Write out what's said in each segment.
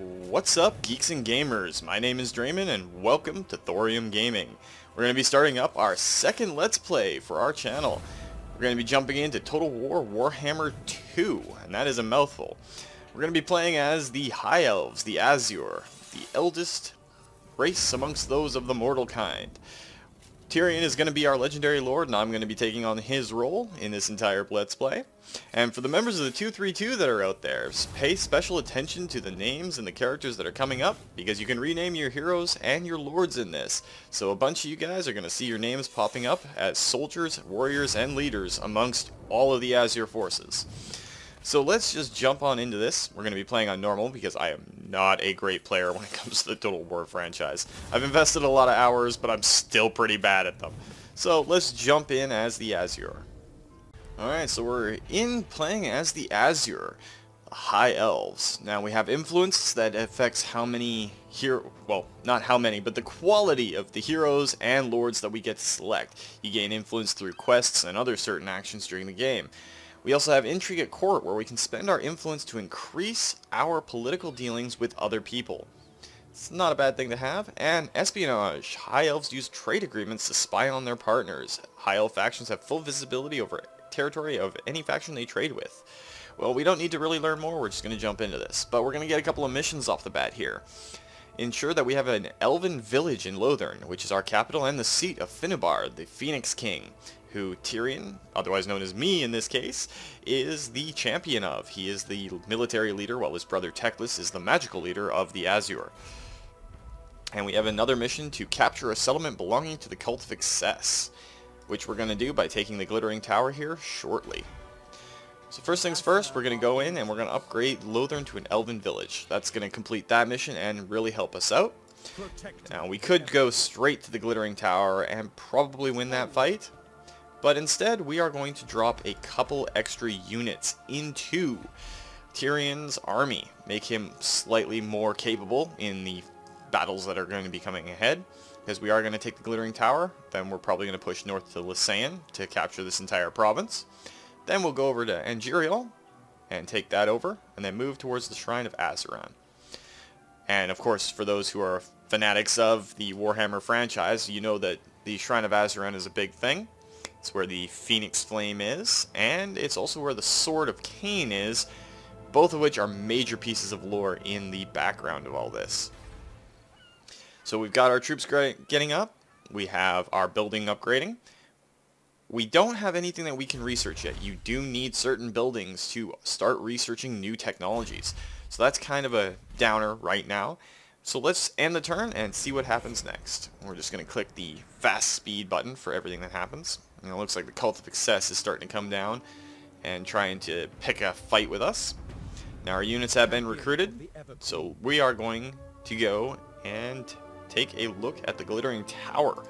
What's up, geeks and gamers? My name is Draymond and welcome to Thorium Gaming. We're going to be starting up our second Let's Play for our channel. We're going to be jumping into Total War Warhammer 2, and that is a mouthful. We're going to be playing as the High Elves, the Asur, the eldest race amongst those of the mortal kind. Tyrion is going to be our legendary lord, and I'm going to be taking on his role in this entire Let's Play. And for the members of the 232 that are out there, pay special attention to the names and the characters that are coming up, because you can rename your heroes and your lords in this. So a bunch of you guys are going to see your names popping up as soldiers, warriors, and leaders amongst all of the Asur forces. So let's just jump on into this. We're going to be playing on normal because I am not a great player when it comes to the Total War franchise. I've invested a lot of hours, but I'm still pretty bad at them. So let's jump in as the Asur. Alright, so we're in playing as the Asur, the High Elves. Now we have influence that affects how many well, not how many, but the quality of the heroes and lords that we get to select. You gain influence through quests and other certain actions during the game. We also have intrigue at court, where we can spend our influence to increase our political dealings with other people. It's not a bad thing to have. And espionage. High Elves use trade agreements to spy on their partners. High Elf factions have full visibility over territory of any faction they trade with. Well, we don't need to really learn more, we're just going to jump into this. But we're going to get a couple of missions off the bat here. Ensure that we have an elven village in Ulthuan, which is our capital and the seat of Finubar, the Phoenix King, who Tyrion, otherwise known as me in this case, is the champion of. He is the military leader, while his brother Teclis is the magical leader of the Asur. And we have another mission to capture a settlement belonging to the Cult of Excess, which we're going to do by taking the Glittering Tower here shortly. So first things first, we're going to go in and we're going to upgrade Ulthuan to an elven village. That's going to complete that mission and really help us out. Now we could go straight to the Glittering Tower and probably win that fight, but instead we are going to drop a couple extra units into Tyrion's army, make him slightly more capable in the battles that are going to be coming ahead. Because we are going to take the Glittering Tower, then we're probably going to push north to Lysaon to capture this entire province. Then we'll go over to Angerial and take that over, and then move towards the Shrine of Azuran. And of course, for those who are fanatics of the Warhammer franchise, you know that the Shrine of Azuran is a big thing. It's where the Phoenix Flame is, and it's also where the Sword of Cain is, both of which are major pieces of lore in the background of all this. So we've got our troops getting up, we have our building upgrading. We don't have anything that we can research yet. You do need certain buildings to start researching new technologies. So that's kind of a downer right now. So let's end the turn and see what happens next. We're just going to click the fast speed button for everything that happens. And it looks like the Cult of Excess is starting to come down and trying to pick a fight with us. Now our units have been recruited, so we are going to go and take a look at the Glittering Tower.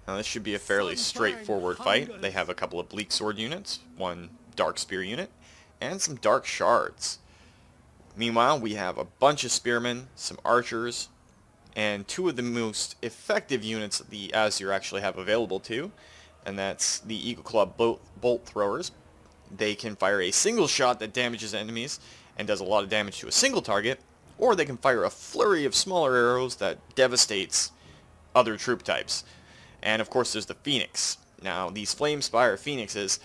Now this should be a fairly straightforward fight. They have a couple of Bleak Sword units, one Dark Spear unit, and some Dark Shards. Meanwhile, we have a bunch of Spearmen, some Archers, and two of the most effective units that the Asur actually have available to, and that's the Eagle Claw Bolt Throwers. They can fire a single shot that damages enemies and does a lot of damage to a single target, or they can fire a flurry of smaller arrows that devastates other troop types. And of course there's the Phoenix. Now these Flame Spire Phoenixes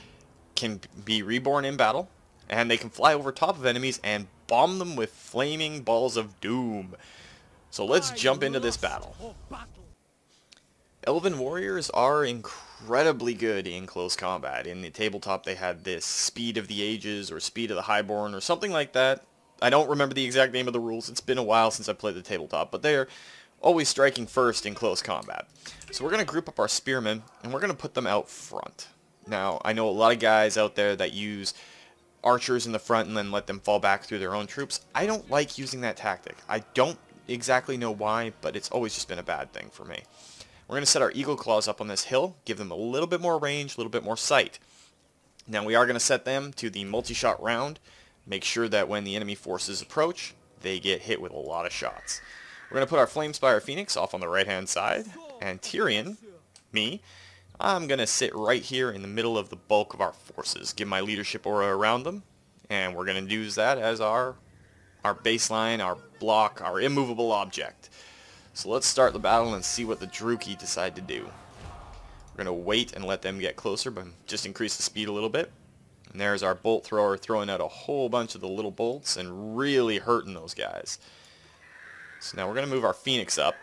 can be reborn in battle, and they can fly over top of enemies and bomb them with flaming balls of doom. So let's jump into this battle. Elven warriors are incredibly good in close combat. In the tabletop they had this Speed of the Ages or Speed of the Highborn or something like that. I don't remember the exact name of the rules. It's been a while since I played the tabletop, but they're always striking first in close combat. So we're going to group up our spearmen, and we're going to put them out front. Now, I know a lot of guys out there that use archers in the front and then let them fall back through their own troops. I don't like using that tactic. I don't exactly know why, but it's always just been a bad thing for me. We're going to set our Eagle Claws up on this hill, give them a little bit more range, a little bit more sight. Now we are going to set them to the multi-shot round. Make sure that when the enemy forces approach, they get hit with a lot of shots. We're going to put our Flamespire Phoenix off on the right-hand side, and Tyrion, me, I'm going to sit right here in the middle of the bulk of our forces, give my leadership aura around them, And we're going to use that as our baseline, our block, our immovable object. So let's start the battle and see what the Druchii decide to do. We're going to wait and let them get closer, but just increase the speed a little bit. And there's our bolt thrower throwing out a whole bunch of the little bolts and really hurting those guys. So now we're going to move our Phoenix up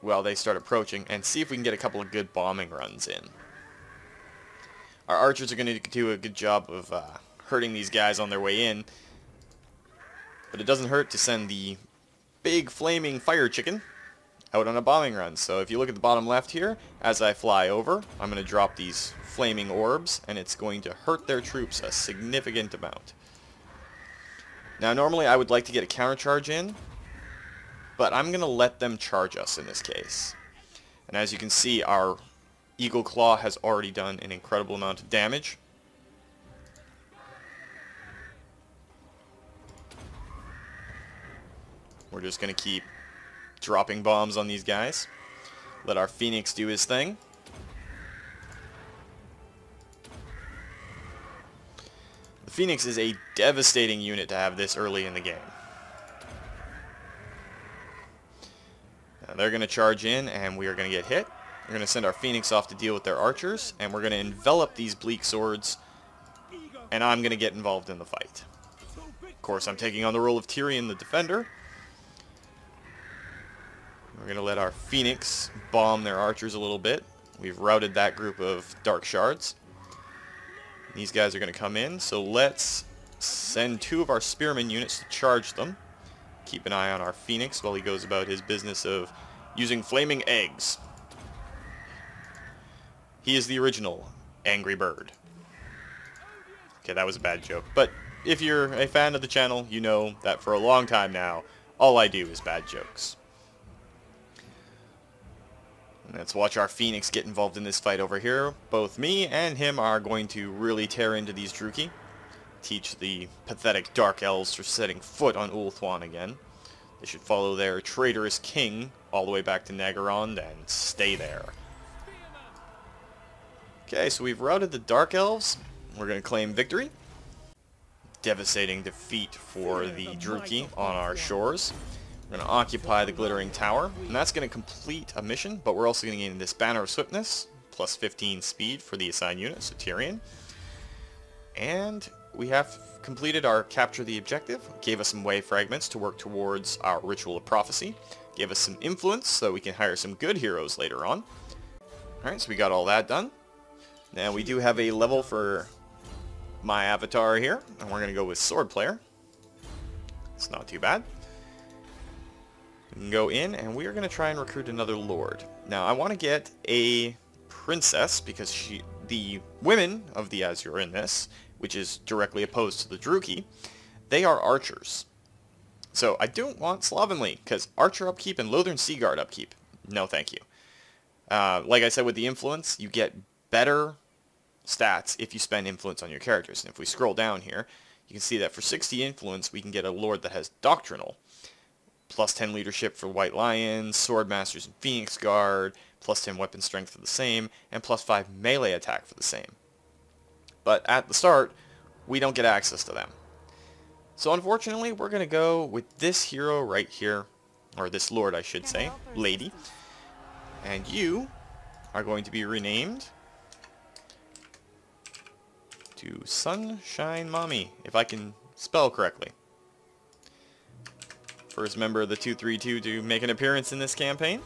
while they start approaching and see if we can get a couple of good bombing runs in. Our archers are going to do a good job of hurting these guys on their way in, but it doesn't hurt to send the big flaming fire chicken out on a bombing run. So if you look at the bottom left here, as I fly over, I'm going to drop these flaming orbs, and it's going to hurt their troops a significant amount. Now normally I would like to get a countercharge in, but I'm going to let them charge us in this case. And as you can see, our Eagle Claw has already done an incredible amount of damage. We're just going to keep dropping bombs on these guys. Let our Phoenix do his thing. The Phoenix is a devastating unit to have this early in the game. Now they're going to charge in and we are going to get hit. We're going to send our Phoenix off to deal with their archers, and we're going to envelop these bleak swords, and I'm going to get involved in the fight. Of course, I'm taking on the role of Tyrion the Defender. We're going to let our Phoenix bomb their archers a little bit. We've routed that group of dark shards. These guys are going to come in, so let's send 2 of our spearmen units to charge them. Keep an eye on our Phoenix while he goes about his business of using flaming eggs. He is the original Angry Bird. Okay, that was a bad joke. But if you're a fan of the channel, you know that for a long time now, all I do is bad jokes. Let's watch our Phoenix get involved in this fight over here. Both me and him are going to really tear into these Druchii. Teach the pathetic Dark Elves for setting foot on Ulthuan again. They should follow their traitorous king all the way back to Nagaron and stay there. Okay, so we've routed the Dark Elves. We're going to claim victory. Devastating defeat for the Druchii on our shores. We're going to occupy the Glittering Tower, and that's going to complete a mission, but we're also going to gain this Banner of Swiftness, plus 15 speed for the assigned unit, so Tyrion. And we have completed our Capture the Objective. Gave us some way fragments to work towards our Ritual of Prophecy. Gave us some influence so we can hire some good heroes later on. Alright, so we got all that done. Now we do have a level for my avatar here, and we're going to go with Sword Player. It's not too bad. We can go in, and we are going to try and recruit another Lord. Now I want to get a Princess, because the women of the Asur in this, which is directly opposed to the Druchii, they are archers. So I don't want Slovenly, because Archer upkeep and Lothern Seaguard upkeep. No thank you. Like I said with the influence, you get better stats if you spend influence on your characters. And if we scroll down here, you can see that for 60 influence, we can get a Lord that has Doctrinal. Plus 10 leadership for White Lions, Sword Masters and Phoenix Guard, plus 10 weapon strength for the same, and plus 5 melee attack for the same. But at the start, we don't get access to them. So unfortunately, we're going to go with this hero right here, or this Lord I should say, lady. And you are going to be renamed to Sunshine Mommy, if I can spell correctly. First member of the 232 to make an appearance in this campaign.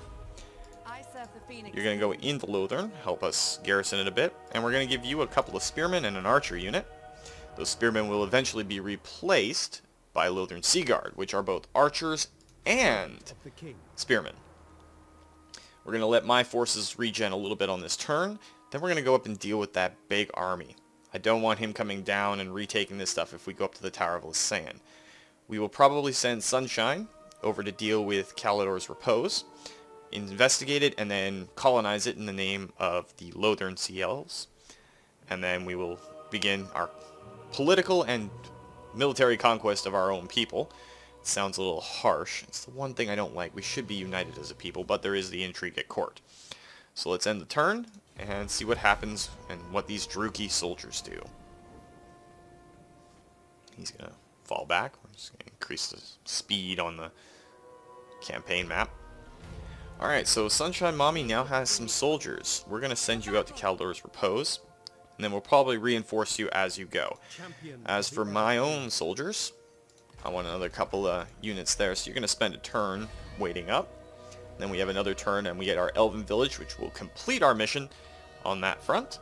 You're going to go in the Lothern, help us garrison it a bit, and we're going to give you a couple of spearmen and an archer unit. Those spearmen will eventually be replaced by Lothern Seaguard, which are both archers and spearmen. We're going to let my forces regen a little bit on this turn, then we're going to go up and deal with that big army. I don't want him coming down and retaking this stuff if we go up to the Tower of Lysanne. We will probably send Sunshine over to deal with Calidor's Repose, investigate it, and then colonize it in the name of the Lothern Sea Elves. And then we will begin our political and military conquest of our own people. It sounds a little harsh. It's the one thing I don't like. We should be united as a people, but there is the intrigue at court. So let's end the turn and see what happens and what these Druchii soldiers do. He's going to fall back. We're just going to increase the speed on the campaign map. Alright, so Sunshine Mommy now has some soldiers. We're going to send you out to Caldor's Repose, and then we'll probably reinforce you as you go. As for my own soldiers, I want another couple of units there, so you're going to spend a turn waiting up. Then we have another turn and we get our Elven Village, which will complete our mission on that front.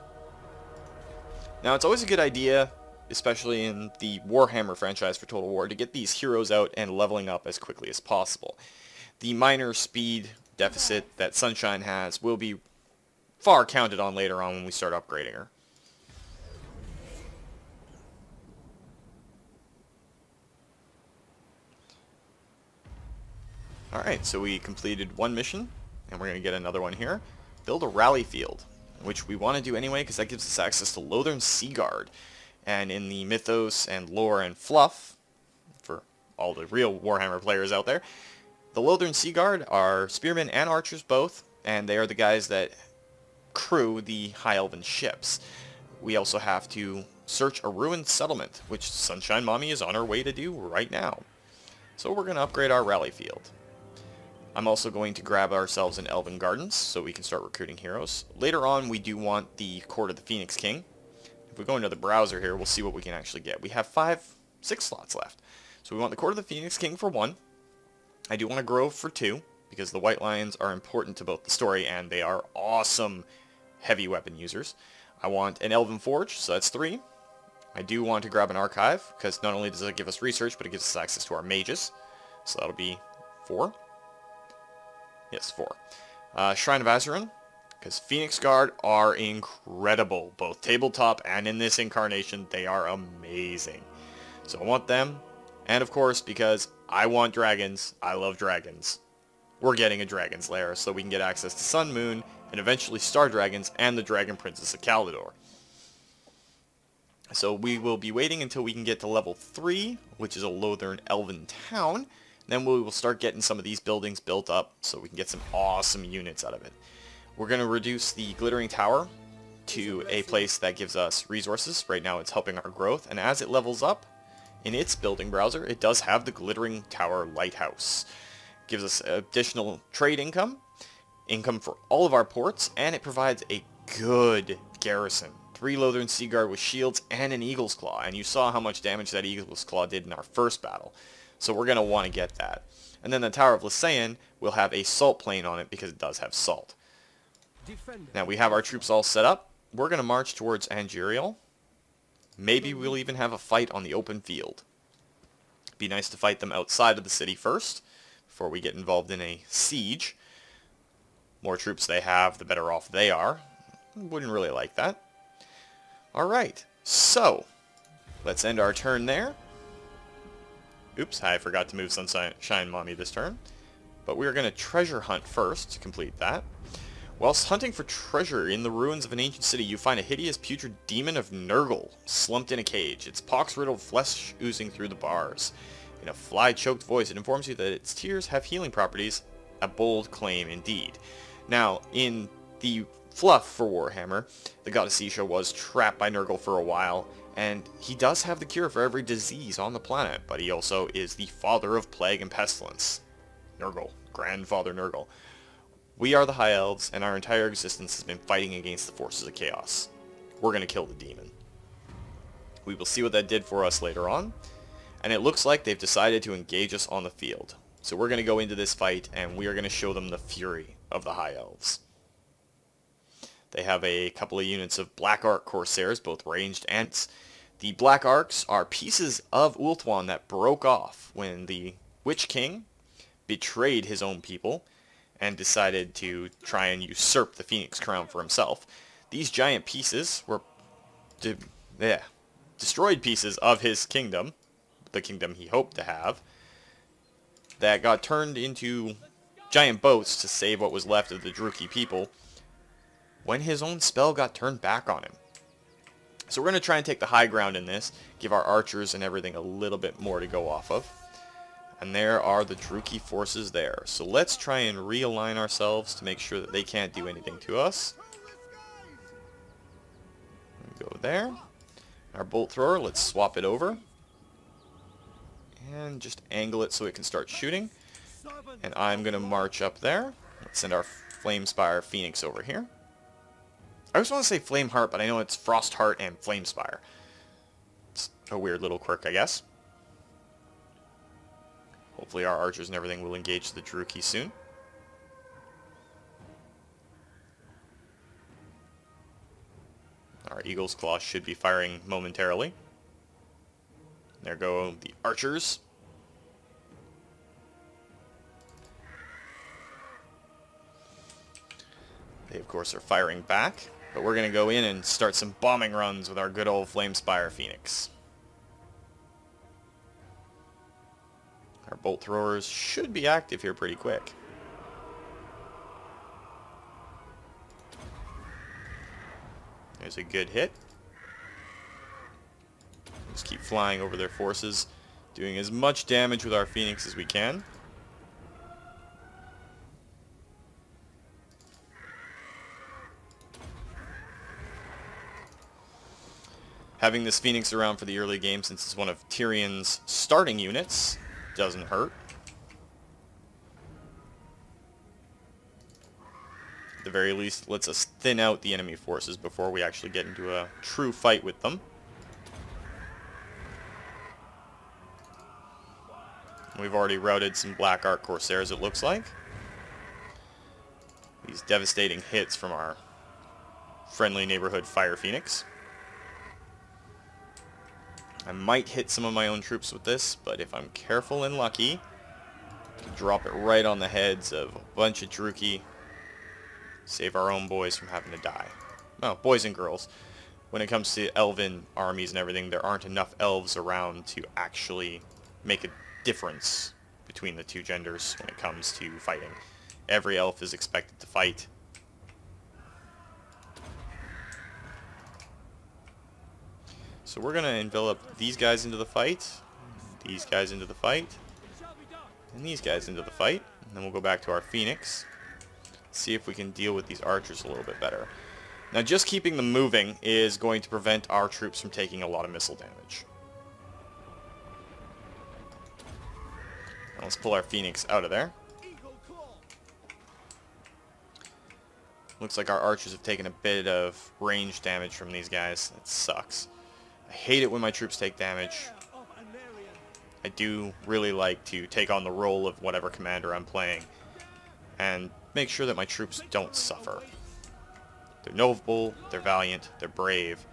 Now, it's always a good idea, especially in the Warhammer franchise for Total War, to get these heroes out and leveling up as quickly as possible. The minor speed deficit that Sunshine has will be far counted on later on when we start upgrading her. Alright, so we completed one mission, and we're going to get another one here. Build a rally field, which we want to do anyway because that gives us access to Lothern Seaguard. And in the mythos and lore and fluff, for all the real Warhammer players out there, the Lothern Seaguard are spearmen and archers both, and they are the guys that crew the High Elven ships. We also have to search a ruined settlement, which Sunshine Mommy is on her way to do right now. So we're going to upgrade our rally field. I'm also going to grab ourselves an Elven Gardens so we can start recruiting heroes. Later on, we do want the Court of the Phoenix King. If we go into the browser here, we'll see what we can actually get. We have 6 slots left. So we want the Court of the Phoenix King for 1. I do want a Grove for 2, because the White Lions are important to both the story and they are awesome heavy weapon users. I want an Elven Forge, so that's 3. I do want to grab an Archive, because not only does it give us research, but it gives us access to our mages. So that'll be 4. Yes, 4. Shrine of Azurin, because Phoenix Guard are incredible, both tabletop and in this incarnation, they are amazing. So I want them, and of course, because I want dragons, I love dragons, we're getting a Dragon's Lair, so we can get access to Sun, Moon, and eventually Star Dragons, and the Dragon Princess of Caldor. So we will be waiting until we can get to level 3, which is a Lothern Elven Town. Then we will start getting some of these buildings built up so we can get some awesome units out of it. We're going to reduce the Glittering Tower to a place that gives us resources. Right now it's helping our growth, and as it levels up in its building browser, it does have the Glittering Tower Lighthouse. It gives us additional trade income for all of our ports, and it provides a good garrison. 3 Lothern Seaguard with shields and an Eagle's Claw, and you saw how much damage that Eagle's Claw did in our first battle. So we're going to want to get that. And then the Tower of Lysaean will have a salt plane on it because it does have salt. Now we have our troops all set up. We're going to march towards Angerial. Maybe we'll even have a fight on the open field. Be nice to fight them outside of the city first, before we get involved in a siege. More troops they have, the better off they are. Wouldn't really like that. Alright, so let's end our turn there. Oops, I forgot to move Sunshine Mommy this turn. But we're going to treasure hunt first to complete that. Whilst hunting for treasure in the ruins of an ancient city, you find a hideous putrid demon of Nurgle slumped in a cage, its pox-riddled flesh oozing through the bars. In a fly-choked voice, it informs you that its tears have healing properties, a bold claim indeed. Now, in the fluff for Warhammer, the goddess Isha was trapped by Nurgle for a while, and he does have the cure for every disease on the planet, but he also is the father of plague and pestilence. Nurgle. Grandfather Nurgle. We are the High Elves, and our entire existence has been fighting against the forces of chaos. We're going to kill the demon. We will see what that did for us later on, and it looks like they've decided to engage us on the field. So we're going to go into this fight, and we are going to show them the fury of the High Elves. They have a couple of units of Black Ark Corsairs, both ranged and... The Black Arks are pieces of Ulthuan that broke off when the Witch King betrayed his own people and decided to try and usurp the Phoenix Crown for himself. These giant pieces were destroyed pieces of his kingdom, the kingdom he hoped to have, that got turned into giant boats to save what was left of the Druchii people when his own spell got turned back on him. So we're going to try and take the high ground in this, give our archers and everything a little bit more to go off of. And there are the Druchii forces there. So let's try and realign ourselves to make sure that they can't do anything to us. Go there. Our bolt thrower, let's swap it over. And just angle it so it can start shooting. And I'm going to march up there. Let's send our Flamespire Phoenix over here. I always want to say Flameheart, but I know it's Frostheart and Flamespire. It's a weird little quirk, I guess. Hopefully our archers and everything will engage the Druchii soon. Our Eagle's Claw should be firing momentarily. There go the archers. They, of course, are firing back. But we're going to go in and start some bombing runs with our good old Flamespire Phoenix. Our bolt throwers should be active here pretty quick. There's a good hit. Just keep flying over their forces, doing as much damage with our Phoenix as we can. Having this Phoenix around for the early game, since it's one of Tyrion's starting units, doesn't hurt. At the very least, it lets us thin out the enemy forces before we actually get into a true fight with them. We've already routed some Black Ark Corsairs, it looks like. These devastating hits from our friendly neighborhood Fire Phoenix. I might hit some of my own troops with this, but if I'm careful and lucky, I can drop it right on the heads of a bunch of Druchii. Save our own boys from having to die. Well, boys and girls. When it comes to elven armies and everything, there aren't enough elves around to actually make a difference between the two genders when it comes to fighting. Every elf is expected to fight. So we're going to envelop these guys into the fight, these guys into the fight, and these guys into the fight. And then we'll go back to our Phoenix, see if we can deal with these archers a little bit better. Now just keeping them moving is going to prevent our troops from taking a lot of missile damage. Now let's pull our Phoenix out of there. Looks like our archers have taken a bit of range damage from these guys. That sucks. I hate it when my troops take damage. I do really like to take on the role of whatever commander I'm playing and make sure that my troops don't suffer. They're noble, they're valiant, they're brave,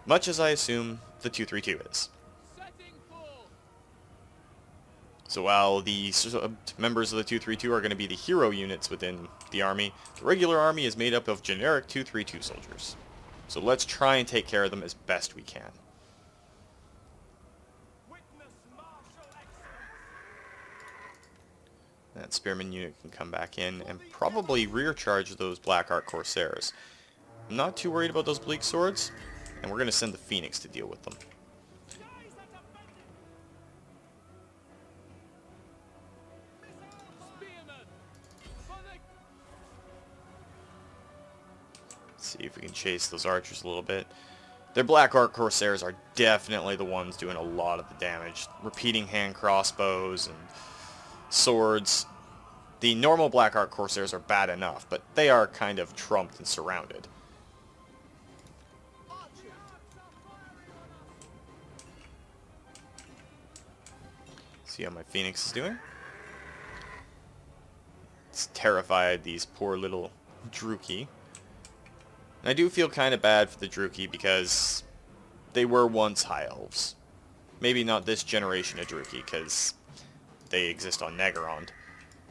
much as I assume the 232 is. So while the members of the 232 are going to be the hero units within the army, the regular army is made up of generic 232 soldiers. So let's try and take care of them as best we can. That spearman unit can come back in and probably rear charge those Black Ark Corsairs. I'm not too worried about those bleak swords, and we're going to send the Phoenix to deal with them. See if we can chase those archers a little bit. Their Black Ark Corsairs are definitely the ones doing a lot of the damage. Repeating hand crossbows and swords. The normal Black Ark Corsairs are bad enough, but they are kind of trumped and surrounded. See how my Phoenix is doing? It's terrified these poor little Druchii. And I do feel kind of bad for the Druchii because they were once High Elves. Maybe not this generation of Druchii, because they exist on Naggarond,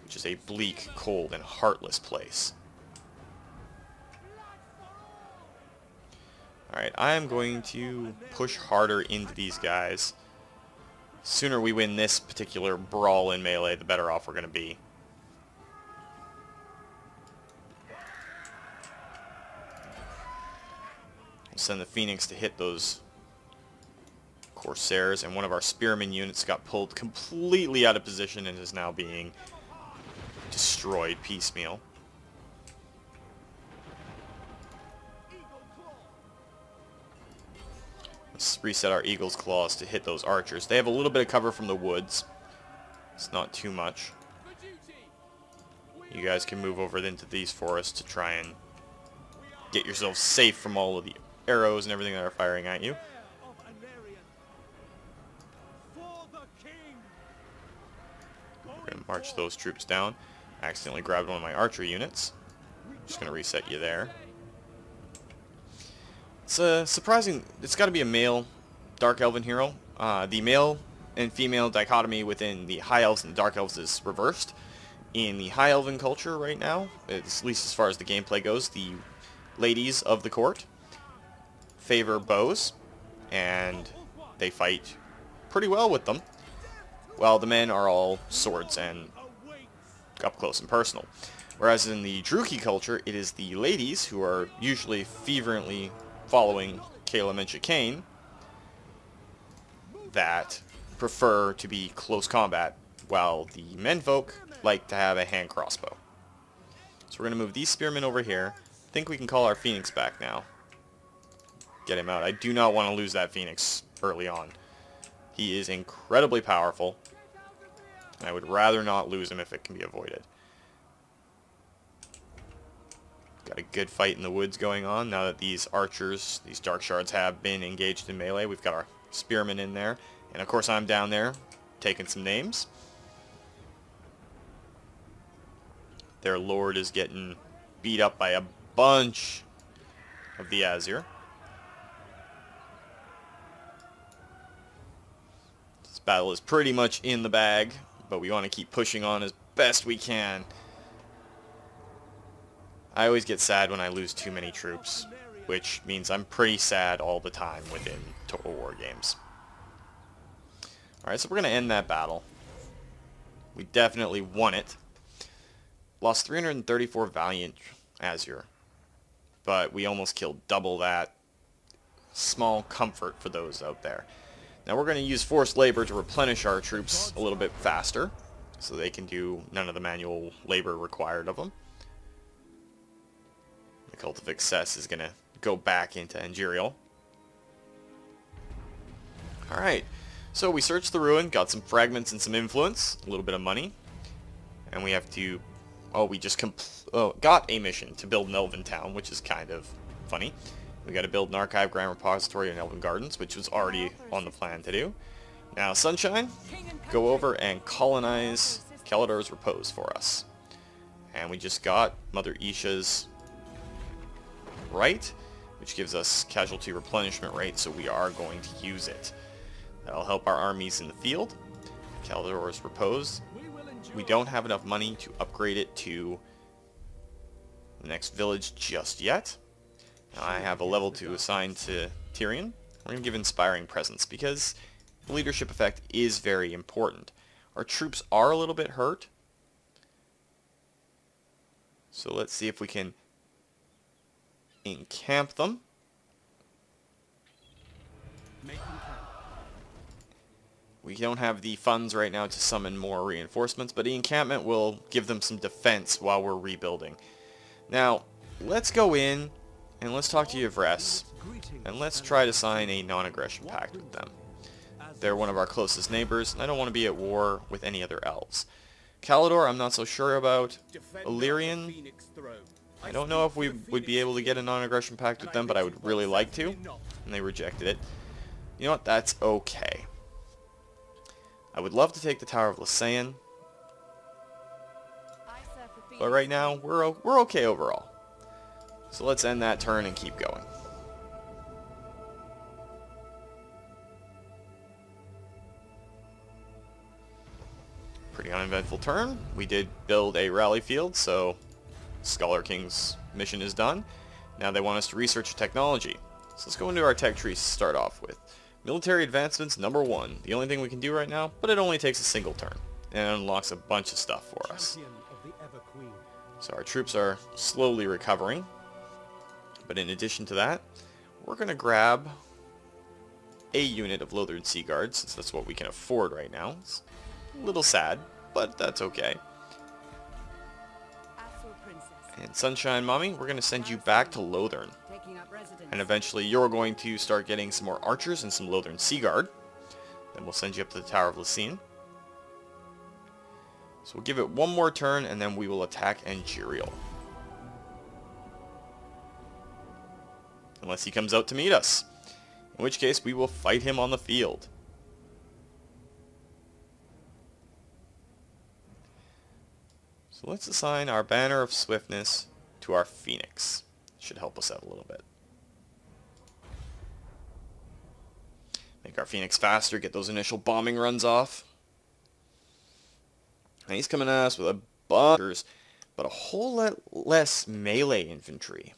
which is a bleak, cold, and heartless place. Alright, I am going to push harder into these guys. The sooner we win this particular brawl in melee, the better off we're going to be. We'll send the Phoenix to hit those Corsairs, and one of our Spearman units got pulled completely out of position and is now being destroyed piecemeal. reset our Eagle's Claws to hit those archers. They have a little bit of cover from the woods. It's not too much. You guys can move over into these forests to try and get yourselves safe from all of the arrows and everything that are firing at you. We're going to march those troops down. I accidentally grabbed one of my archer units. Just going to reset you there. It's surprising. It's got to be a male Dark Elven hero. The male and female dichotomy within the High Elves and Dark Elves is reversed. In the High Elven culture right now, at least as far as the gameplay goes, the ladies of the court favor bows, and they fight pretty well with them, while the men are all swords and up close and personal. Whereas in the Druchii culture, it is the ladies who are usually fervently following Caleb and Chicane that prefer to be close combat, while the menfolk like to have a hand crossbow. So we're going to move these spearmen over here. I think we can call our Phoenix back now. Get him out. I do not want to lose that Phoenix early on. He is incredibly powerful, and I would rather not lose him if it can be avoided. Got a good fight in the woods going on now that these archers, these dark shards, have been engaged in melee. We've got our spearmen in there, and of course I'm down there taking some names. Their lord is getting beat up by a bunch of the Asur. This battle is pretty much in the bag, but we want to keep pushing on as best we can. I always get sad when I lose too many troops, which means I'm pretty sad all the time within Total War games. Alright, so we're going to end that battle. We definitely won it. Lost 334 Valiant Asur, but we almost killed double that. Small comfort for those out there. Now we're going to use forced labor to replenish our troops a little bit faster, so they can do none of the manual labor required of them. The Cult of Excess is going to go back into Angerial. Alright, so we searched the ruin, got some fragments and some influence, a little bit of money, and we have to... Oh, we just got a mission to build an Elven town, which is kind of funny. We got to build an archive, grand repository, and Elven gardens, which was already on the plan to do. Now, Sunshine, go over and colonize Kalidor's Repose for us. And we just got Mother Isha's right, which gives us casualty replenishment rate, so we are going to use it. That'll help our armies in the field. Kalidor's Repose. We don't have enough money to upgrade it to the next village just yet. Now I have a level 2 assigned to Tyrion. We're going to give Inspiring Presence because the leadership effect is very important. Our troops are a little bit hurt, so let's see if we can encamp them. We don't have the funds right now to summon more reinforcements, but the encampment will give them some defense while we're rebuilding. Now, let's go in and let's talk to Yvres, and let's try to sign a non-aggression pact with them. They're one of our closest neighbors, and I don't want to be at war with any other elves. Kalidor, I'm not so sure about. Illyrian, I don't know if we would be able to get a non-aggression pact with them, but I would really like to, and they rejected it. You know what, that's okay. I would love to take the Tower of Lysaean, but right now we're okay overall. So let's end that turn and keep going. Pretty uneventful turn. We did build a rally field, so Scholar King's mission is done. Now they want us to research technology. So let's go into our tech tree to start off with. Military advancements number 1. The only thing we can do right now, but it only takes a single turn. And it unlocks a bunch of stuff for us. So our troops are slowly recovering. But in addition to that, we're going to grab a unit of Loathered Sea Guards, since that's what we can afford right now. It's a little sad, but that's okay. And Sunshine Mommy, we're going to send you back to Lothern. And eventually you're going to start getting some more archers and some Lothern Sea Guard. Then we'll send you up to the Tower of Lysine. So we'll give it one more turn, and then we will attack Angerial. Unless he comes out to meet us. In which case, we will fight him on the field. So let's assign our Banner of Swiftness to our Phoenix. Should help us out a little bit. Make our Phoenix faster, get those initial bombing runs off. And he's coming at us with a bunch, but a whole lot less melee infantry.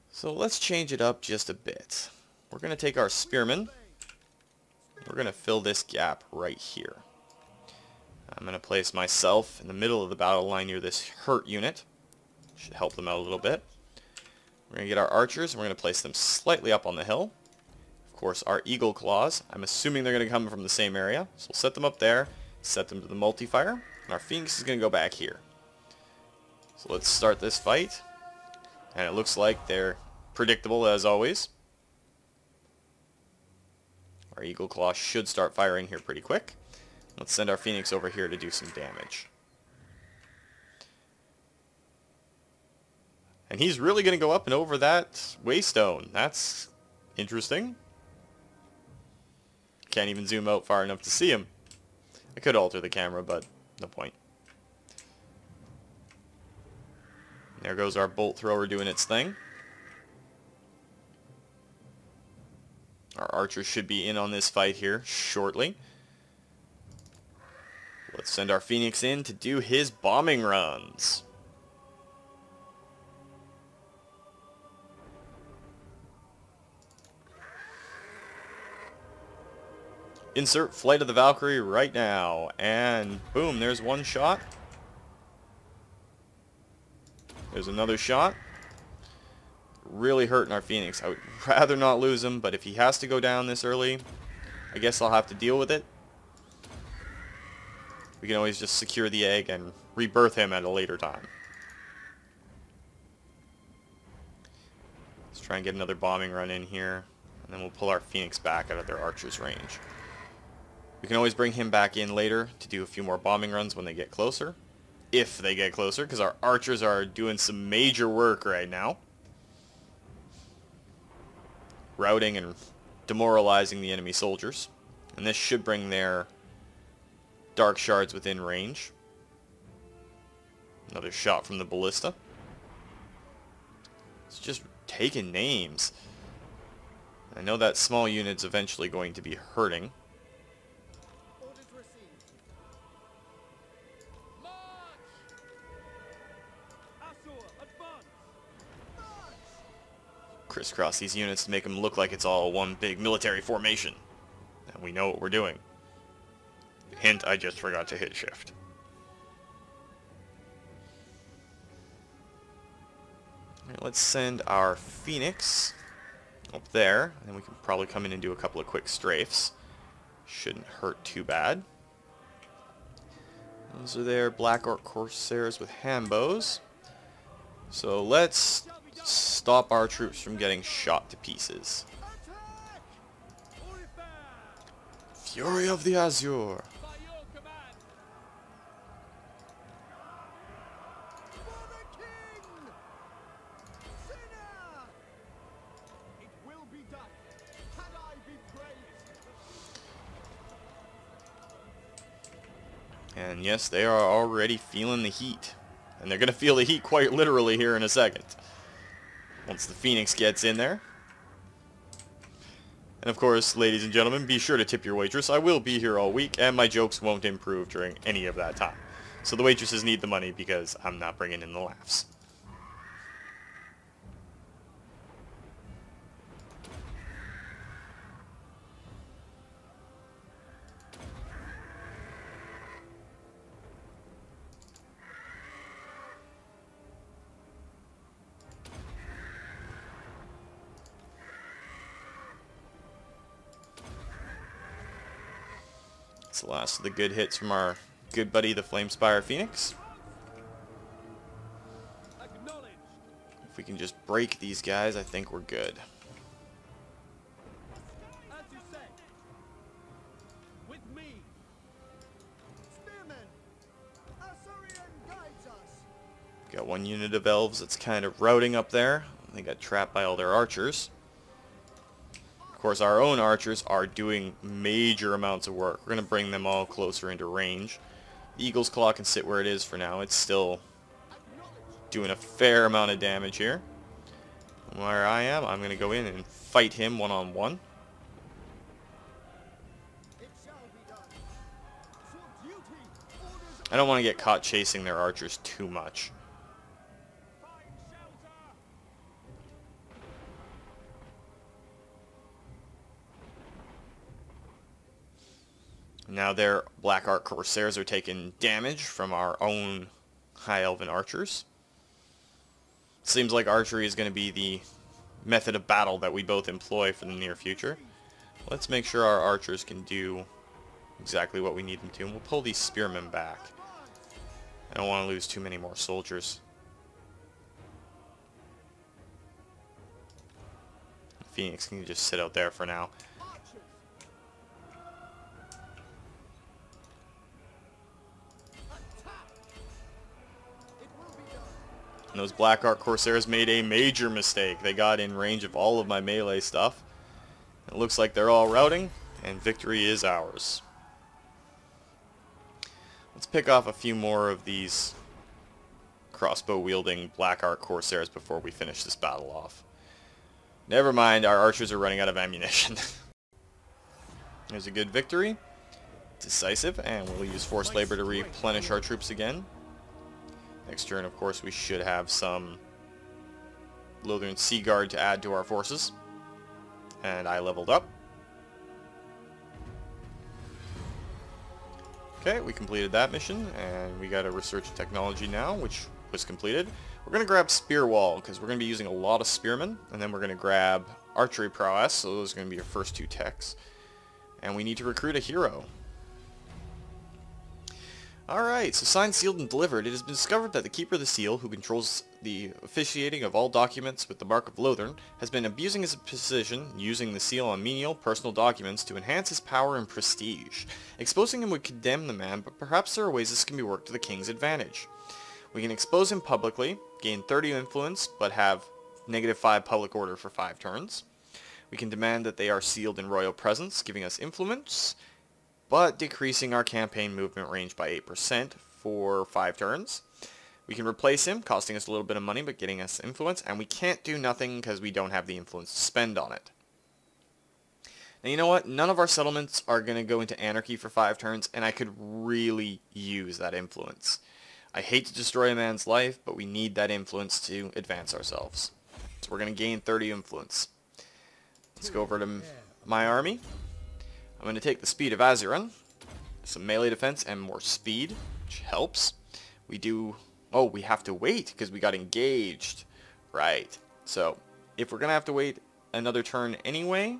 So let's change it up just a bit. We're going to take our spearmen. We're going to fill this gap right here. I'm going to place myself in the middle of the battle line near this hurt unit. Should help them out a little bit. We're going to get our archers, and we're going to place them slightly up on the hill. Of course, our eagle claws, I'm assuming they're going to come from the same area. So we'll set them up there, set them to the multi-fire, and our Phoenix is going to go back here. So let's start this fight. And it looks like they're predictable as always. Our eagle claw should start firing here pretty quick. Let's send our Phoenix over here to do some damage. And he's really going to go up and over that waystone. That's interesting. Can't even zoom out far enough to see him. I could alter the camera, but no point. There goes our bolt thrower doing its thing. Our archers should be in on this fight here shortly. Let's send our Phoenix in to do his bombing runs. Insert Flight of the Valkyrie right now. And boom, there's one shot. There's another shot. Really hurting our Phoenix. I would rather not lose him, but if he has to go down this early, I guess I'll have to deal with it. We can always just secure the egg and rebirth him at a later time. Let's try and get another bombing run in here, and then we'll pull our Phoenix back out of their archer's range. We can always bring him back in later to do a few more bombing runs when they get closer. If they get closer, because our archers are doing some major work right now. Routing and demoralizing the enemy soldiers. And this should bring their dark shards within range. Another shot from the ballista. It's just taking names. I know that small unit's eventually going to be hurting. Crisscross these units to make them look like it's all one big military formation. And we know what we're doing. Hint, I just forgot to hit shift. Alright, let's send our Phoenix up there, and we can probably come in and do a couple of quick strafes. Shouldn't hurt too bad. Those are their Black Orc Corsairs with hand bows. So let's stop our troops from getting shot to pieces. Fury of the Azure. And yes, they are already feeling the heat. And they're going to feel the heat quite literally here in a second. Once the Phoenix gets in there. And of course, ladies and gentlemen, be sure to tip your waitress. I will be here all week, and my jokes won't improve during any of that time. So the waitresses need the money because I'm not bringing in the laughs. That's the last of the good hits from our good buddy, the Flamespire Phoenix. we can just break these guys, I think we're good. As you say. With me. Spearmen. Asurian guides us. Got one unit of elves that's kind of routing up there. They got trapped by all their archers. Of course, our own archers are doing major amounts of work. We're going to bring them all closer into range. The Eagle's Claw can sit where it is for now. It's still doing a fair amount of damage here. Where I am, I'm going to go in and fight him one-on-one. I don't want to get caught chasing their archers too much. Now their Black Ark Corsairs are taking damage from our own High Elven archers. Seems like archery is going to be the method of battle that we both employ for the near future. Let's make sure our archers can do exactly what we need them to, and we'll pull these spearmen back. I don't want to lose too many more soldiers. Phoenix can just sit out there for now. And those Black Ark Corsairs made a major mistake. They got in range of all of my melee stuff. It looks like they're all routing, and victory is ours. Let's pick off a few more of these crossbow-wielding Black Ark Corsairs before we finish this battle off. Never mind, our archers are running out of ammunition. There's a good victory. Decisive, and we'll use forced labor to replenish our troops again. Next turn, of course, we should have some Lothern Sea Guard to add to our forces. And I leveled up. Okay, we completed that mission, and we got a research technology now, which was completed. We're going to grab Spear Wall, because we're going to be using a lot of spearmen, and then we're going to grab Archery Prowess, so those are going to be your first two techs. And we need to recruit a hero. Alright, so signed, sealed, and delivered. It has been discovered that the Keeper of the Seal, who controls the officiating of all documents with the Mark of Lothern, has been abusing his position, using the seal on menial, personal documents to enhance his power and prestige. Exposing him would condemn the man, but perhaps there are ways this can be worked to the King's advantage. We can expose him publicly, gain 30 influence, but have -5 public order for 5 turns. We can demand that they are sealed in royal presence, giving us influence, but decreasing our campaign movement range by 8% for 5 turns. We can replace him, costing us a little bit of money, but getting us influence, and we can't do nothing because we don't have the influence to spend on it. Now, you know what? None of our settlements are going to go into anarchy for 5 turns, and I could really use that influence. I hate to destroy a man's life, but we need that influence to advance ourselves. So we're going to gain 30 influence. Let's go over to my army. I'm going to take the speed of Azuran, some melee defense, and more speed, which helps. We do... Oh, we have to wait because we got engaged. Right. So, if we're going to have to wait another turn anyway,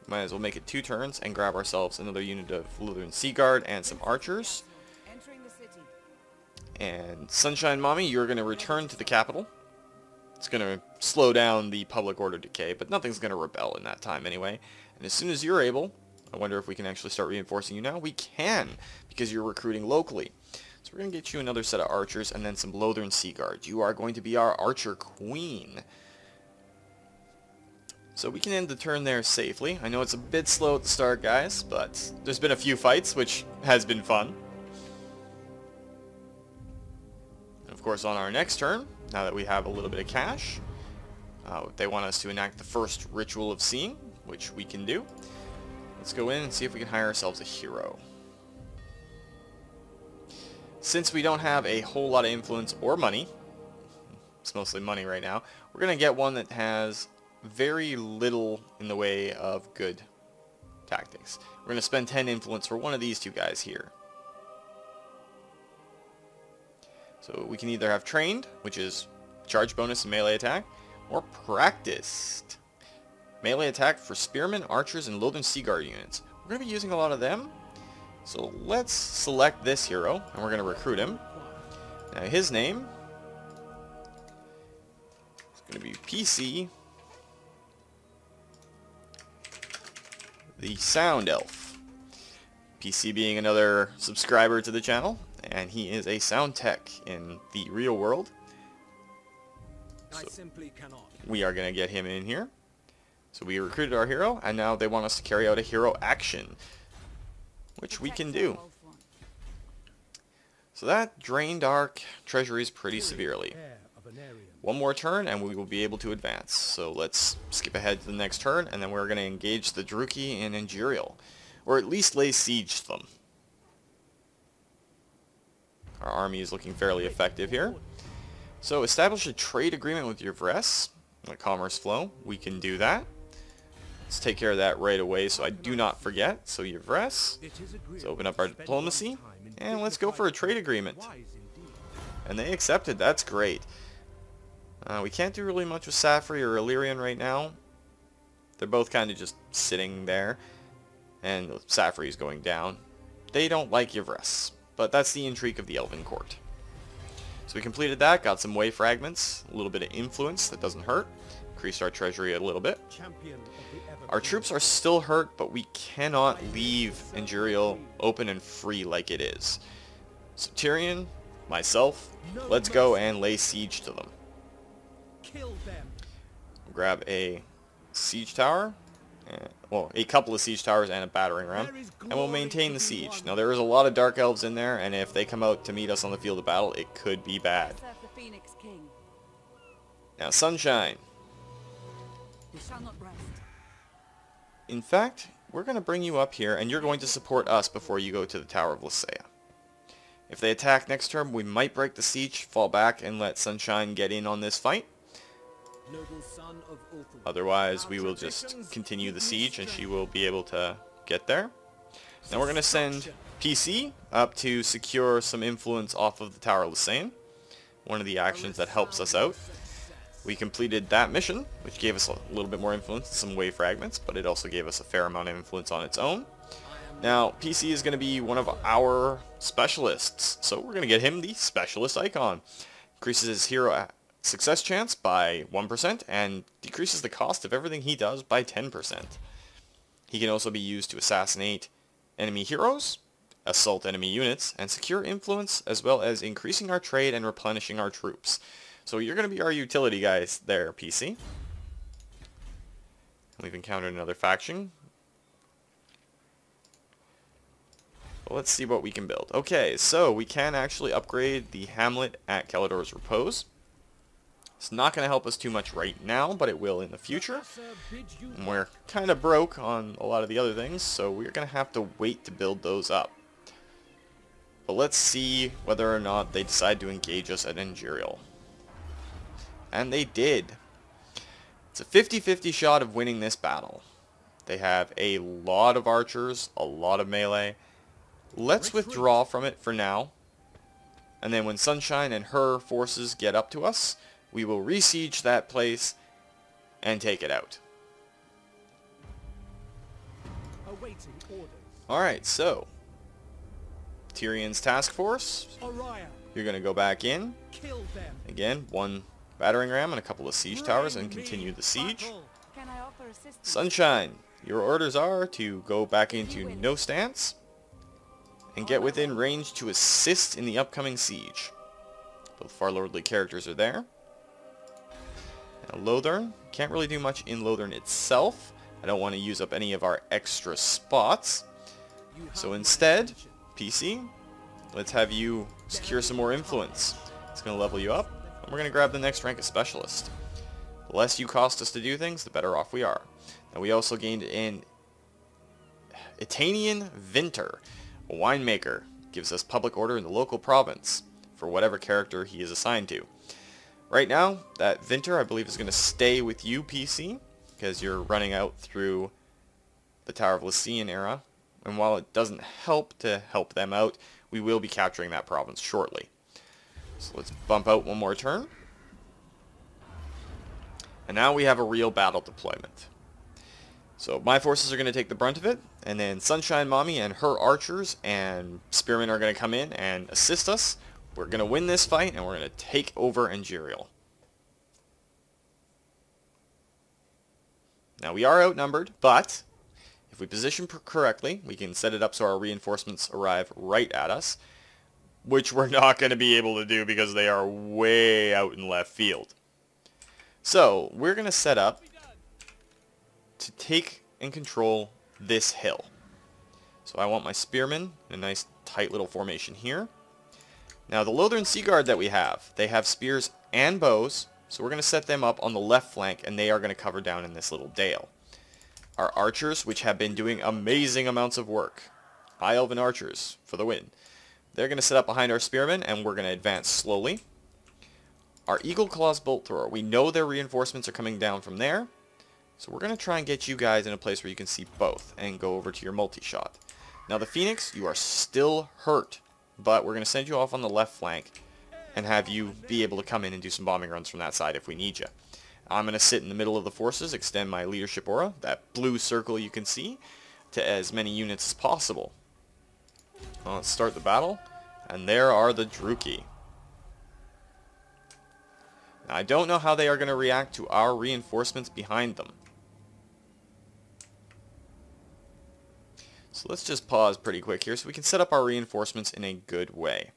might as well make it 2 turns and grab ourselves another unit of Lothern Sea Guard and some archers. And Sunshine Mommy, you're going to return to the capital. It's going to slow down the public order decay, but nothing's going to rebel in that time anyway. And as soon as you're able... I wonder if we can actually start reinforcing you now. We can, because you're recruiting locally. So we're going to get you another set of archers and then some Lothern Sea Guards. You are going to be our archer queen. So we can end the turn there safely. I know it's a bit slow at the start, guys, but there's been a few fights, which has been fun. And of course, on our next turn, now that we have a little bit of cash, they want us to enact the first Ritual of Seeing, which we can do. Let's go in and see if we can hire ourselves a hero. Since we don't have a whole lot of influence or money, it's mostly money right now, we're going to get one that has very little in the way of good tactics. We're going to spend 10 influence for one of these 2 guys here. So we can either have trained, which is charge bonus and melee attack, or practiced. Melee attack for spearmen, archers, and Lothern Sea Guard units. We're going to be using a lot of them. So let's select this hero, and we're going to recruit him. Now his name going to be PC, the Sound Elf. PC being another subscriber to the channel, and he is a sound tech in the real world. So we are going to get him in here. So we recruited our hero, and now they want us to carry out a hero action, which we can do. So that drained our treasuries pretty severely. One more turn and we will be able to advance. So let's skip ahead to the next turn, and then we're going to engage the Druchii in Imperial, or at least lay siege to them. Our army is looking fairly effective here. So establish a trade agreement with your Vress, a commerce flow. We can do that. Let's take care of that right away so I do not forget. So your Vress, let's open up our diplomacy, and let's go for a trade agreement. And they accepted. That's great. We can't do really much with Safri or Illyrian right now. They're both kind of just sitting there, and Safri is going down. They don't like Yvress, but that's the intrigue of the Elven Court. So we completed that, got some way fragments, a little bit of influence, that doesn't hurt. Increased our treasury a little bit. Our troops are still hurt, but we cannot leave Imperial open and free like it is. So Tyrion, myself, let's go and lay siege to them. We'll grab a siege tower, well, a couple of siege towers and a battering ram, and we'll maintain the siege. Now there is a lot of dark elves in there, and if they come out to meet us on the field of battle, it could be bad. Now Sunshine. In fact, we're going to bring you up here, and you're going to support us before you go to the Tower of Lysaea. If they attack next turn, we might break the siege, fall back, and let Sunshine get in on this fight. Otherwise, we will just continue the siege, and she will be able to get there. Now we're going to send PC up to secure some influence off of the Tower of Lysaea, one of the actions that helps us out. We completed that mission, which gave us a little bit more influence, some wave fragments, but it also gave us a fair amount of influence on its own. Now, PC is going to be one of our specialists, so we're going to get him the specialist icon. Increases his hero success chance by 1% and decreases the cost of everything he does by 10%. He can also be used to assassinate enemy heroes, assault enemy units, and secure influence, as well as increasing our trade and replenishing our troops. So you're going to be our utility guys there, PC. We've encountered another faction. Well, let's see what we can build. Okay, so we can actually upgrade the hamlet at Calidor's Repose. It's not going to help us too much right now, but it will in the future. And we're kind of broke on a lot of the other things, so we're going to have to wait to build those up. But let's see whether or not they decide to engage us at Imperial. And they did. It's a 50-50 shot of winning this battle. They have a lot of archers, a lot of melee. Let's withdraw from it for now. And then when Sunshine and her forces get up to us, we will re-siege that place and take it out. Alright, so Tyrion's task force. You're going to go back in. Again, one battering ram and a couple of siege towers and continue the siege. Sunshine, your orders are to go back into no stance and get within range to assist in the upcoming siege. Both Farlordly characters are there. Now Lothern, can't really do much in Lothern itself. I don't want to use up any of our extra spots. So instead, PC, let's have you secure some more influence. It's going to level you up. We're going to grab the next rank of Specialist. The less you cost us to do things, the better off we are. And we also gained an Etanian Vinter, a winemaker. Gives us public order in the local province for whatever character he is assigned to. Right now, that Vinter, I believe, is going to stay with you, PC, because you're running out through the Tower of Lysaea era. And while it doesn't help to help them out, we will be capturing that province shortly. So let's bump out one more turn. And now we have a real battle deployment. So my forces are going to take the brunt of it, and then Sunshine Mommy and her archers and spearmen are going to come in and assist us. We're going to win this fight, and we're going to take over Imperial. Now we are outnumbered, but if we position correctly, we can set it up so our reinforcements arrive right at us, which we're not going to be able to do because they are way out in left field. So we're going to set up to take and control this hill. So I want my spearmen in a nice tight little formation here. Now the Lothern Sea Guard that we have, they have spears and bows, so we're going to set them up on the left flank, and they are going to cover down in this little dale. Our archers, which have been doing amazing amounts of work, High Elven archers for the win, they're going to set up behind our spearmen, and we're going to advance slowly. Our Eagle Claws bolt thrower, we know their reinforcements are coming down from there, so we're going to try and get you guys in a place where you can see both and go over to your multi-shot. Now the Phoenix, you are still hurt, but we're going to send you off on the left flank and have you be able to come in and do some bombing runs from that side if we need you. I'm going to sit in the middle of the forces, extend my leadership aura, that blue circle you can see, to as many units as possible. Well, let's start the battle, and there are the Druchii. Now, I don't know how they are going to react to our reinforcements behind them. So let's just pause pretty quick here so we can set up our reinforcements in a good way.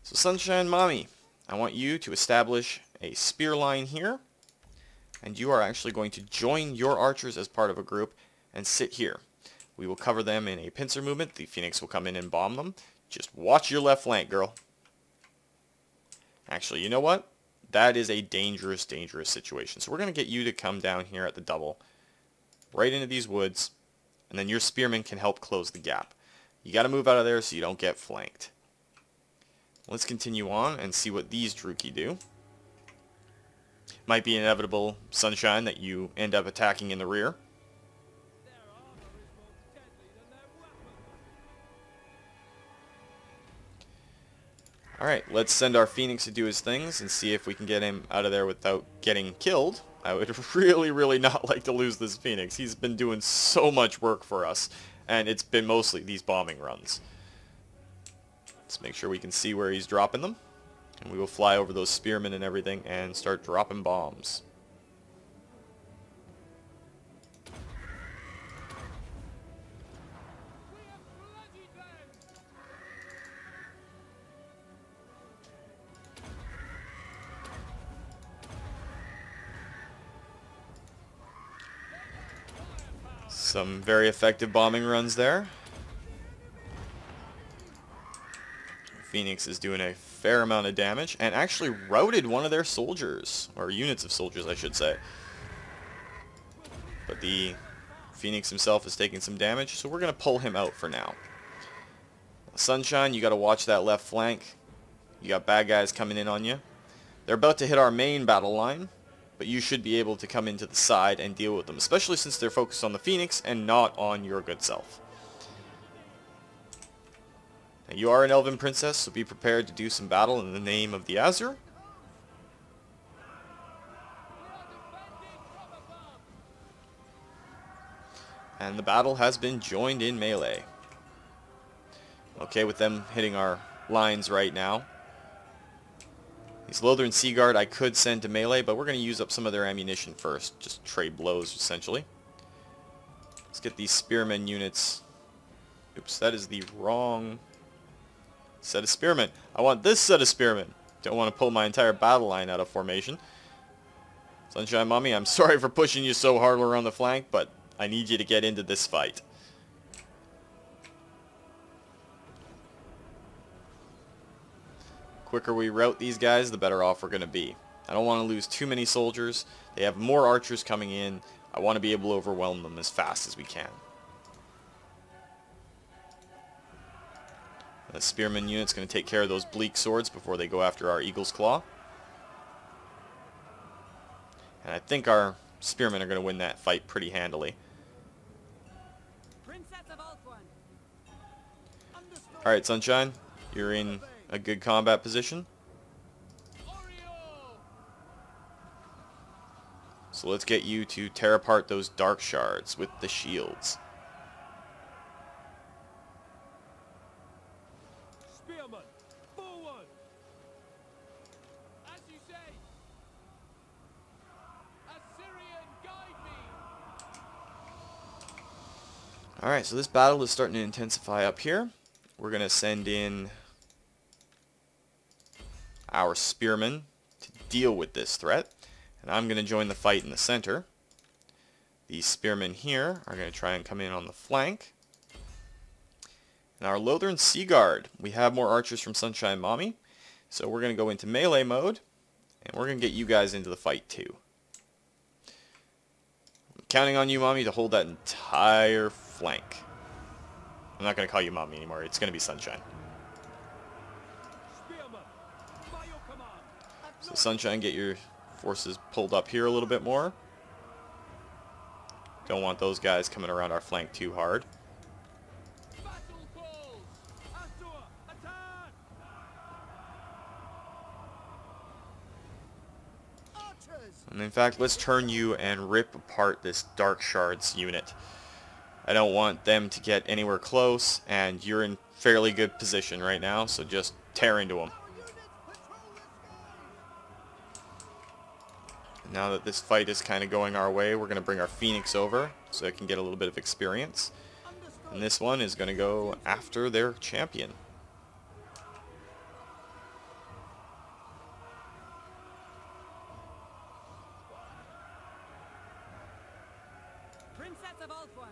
So Sunshine Mommy, I want you to establish a spear line here, and you are actually going to join your archers as part of a group and sit here. We will cover them in a pincer movement. The Phoenix will come in and bomb them. Just watch your left flank, girl. Actually, you know what? That is a dangerous, dangerous situation. So we're going to get you to come down here at the double, right into these woods, and then your spearmen can help close the gap. You got to move out of there so you don't get flanked. Let's continue on and see what these Druchii do. Might be inevitable, Sunshine, that you end up attacking in the rear. Alright, let's send our Phoenix to do his things and see if we can get him out of there without getting killed. I would really, really not like to lose this Phoenix. He's been doing so much work for us, and it's been mostly these bombing runs. Let's make sure we can see where he's dropping them. And we will fly over those spearmen and everything and start dropping bombs. Some very effective bombing runs there. Phoenix is doing a fair amount of damage and actually routed one of their soldiers, or units of soldiers I should say. But the Phoenix himself is taking some damage, so we're going to pull him out for now. Sunshine, you got to watch that left flank. You got bad guys coming in on you. They're about to hit our main battle line, but you should be able to come into the side and deal with them, especially since they're focused on the Phoenix and not on your good self. Now, you are an Elven Princess, so be prepared to do some battle in the name of the Asur. And the battle has been joined in melee. Okay, with them hitting our lines right now. These Lothern Sea Guard I could send to melee, but we're going to use up some of their ammunition first. Just trade blows, essentially. Let's get these spearmen units. Oops, that is the wrong set of spearmen. I want this set of spearmen. Don't want to pull my entire battle line out of formation. Sunshine Mommy, I'm sorry for pushing you so hard around the flank, but I need you to get into this fight. Quicker we rout these guys, the better off we're going to be. I don't want to lose too many soldiers. They have more archers coming in. I want to be able to overwhelm them as fast as we can. The spearman unit's going to take care of those bleak swords before they go after our Eagle's Claw. And I think our spearmen are going to win that fight pretty handily. Alright, Sunshine, you're in a good combat position. So let's get you to tear apart those dark shards with the shields. Spearman, forward! As you say! Assyrian, guide me! Alright, so this battle is starting to intensify up here. We're going to send in our spearmen to deal with this threat. And I'm going to join the fight in the center. These spearmen here are going to try and come in on the flank. And our Lothern Sea Guard. We have more archers from Sunshine Mommy. So we're going to go into melee mode. And we're going to get you guys into the fight too. I'm counting on you, Mommy, to hold that entire flank. I'm not going to call you Mommy anymore. It's going to be Sunshine. Spearman, by your command. So Sunshine, get your forces pulled up here a little bit more. Don't want those guys coming around our flank too hard. Battle calls. Asur, attack. Archers. And in fact, let's turn you and rip apart this Dark Shards unit. I don't want them to get anywhere close, and you're in fairly good position right now, so just tear into them. Now that this fight is kind of going our way, we're going to bring our Phoenix over so it can get a little bit of experience. And this one is going to go after their champion. Princess of Ulthuan.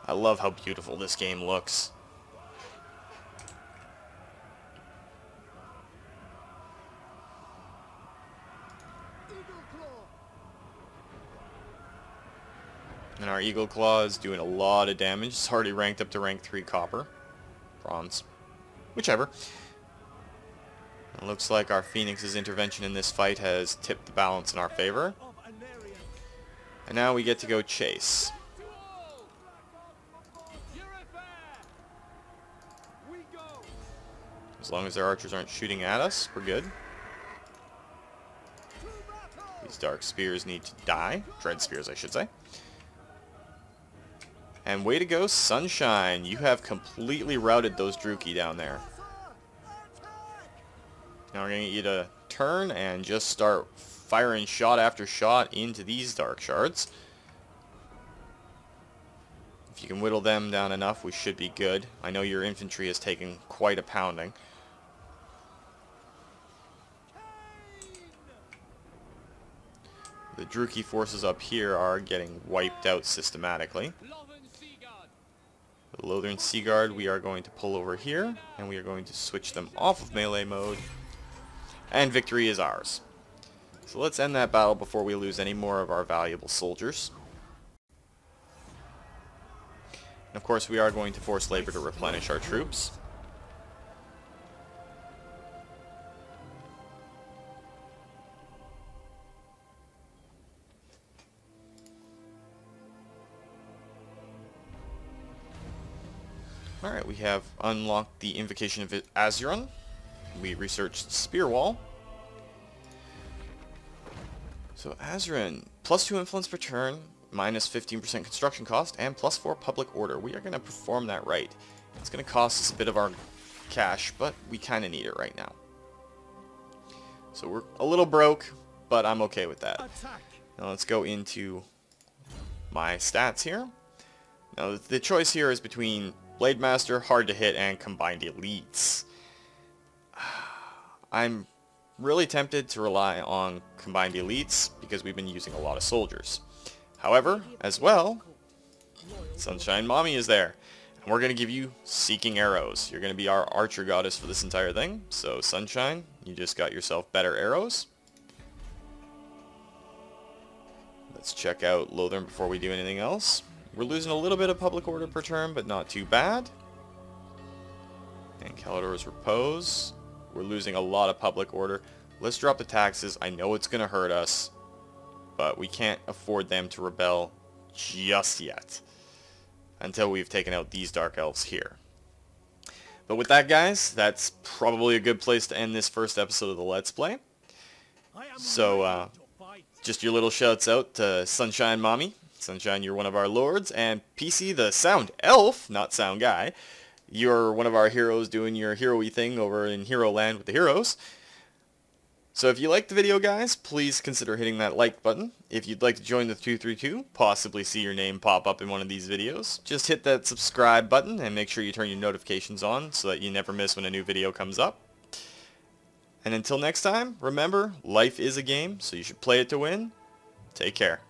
I love how beautiful this game looks. And our Eagle Claw is doing a lot of damage. It's already ranked up to rank 3 copper. Bronze. Whichever. It looks like our Phoenix's intervention in this fight has tipped the balance in our favor. And now we get to go chase. As long as their archers aren't shooting at us, we're good. These Dark Spears need to die. Dread Spears, I should say. And way to go, Sunshine. You have completely routed those Druchii down there. Now we're going to get you to turn and just start firing shot after shot into these Dark Shards. If you can whittle them down enough, we should be good. I know your infantry has taken quite a pounding. The Druchii forces up here are getting wiped out systematically. The Lothern Sea Guard we are going to pull over here, and we are going to switch them off of melee mode, and victory is ours. So let's end that battle before we lose any more of our valuable soldiers. And of course we are going to force labor to replenish our troops. Alright, we have unlocked the Invocation of Asur. We researched Spear Wall. So Asur, +2 influence per turn, -15% construction cost, and +4 public order. We are going to perform that right. It's going to cost us a bit of our cash, but we kind of need it right now. So we're a little broke, but I'm okay with that. Now let's go into my stats here. Now the choice here is between Blade Master, hard to hit, and combined elites. I'm really tempted to rely on combined elites because we've been using a lot of soldiers. However, as well, Sunshine Mommy is there. And we're going to give you Seeking Arrows. You're going to be our archer goddess for this entire thing. So Sunshine, you just got yourself better arrows. Let's check out Lothern before we do anything else. We're losing a little bit of public order per turn, but not too bad. And Calidor's Repose. We're losing a lot of public order. Let's drop the taxes. I know it's going to hurt us, but we can't afford them to rebel just yet until we've taken out these Dark Elves here. But with that, guys, that's probably a good place to end this first episode of the Let's Play. So, just your little shouts out to Sunshine Mommy. Sunshine, you're one of our lords, and PC, the Sound Elf, not Sound Guy, you're one of our heroes doing your hero-y thing over in Hero Land with the heroes. So if you liked the video, guys, please consider hitting that like button. If you'd like to join the 232, possibly see your name pop up in one of these videos, just hit that subscribe button and make sure you turn your notifications on so that you never miss when a new video comes up. And until next time, remember, life is a game, so you should play it to win. Take care.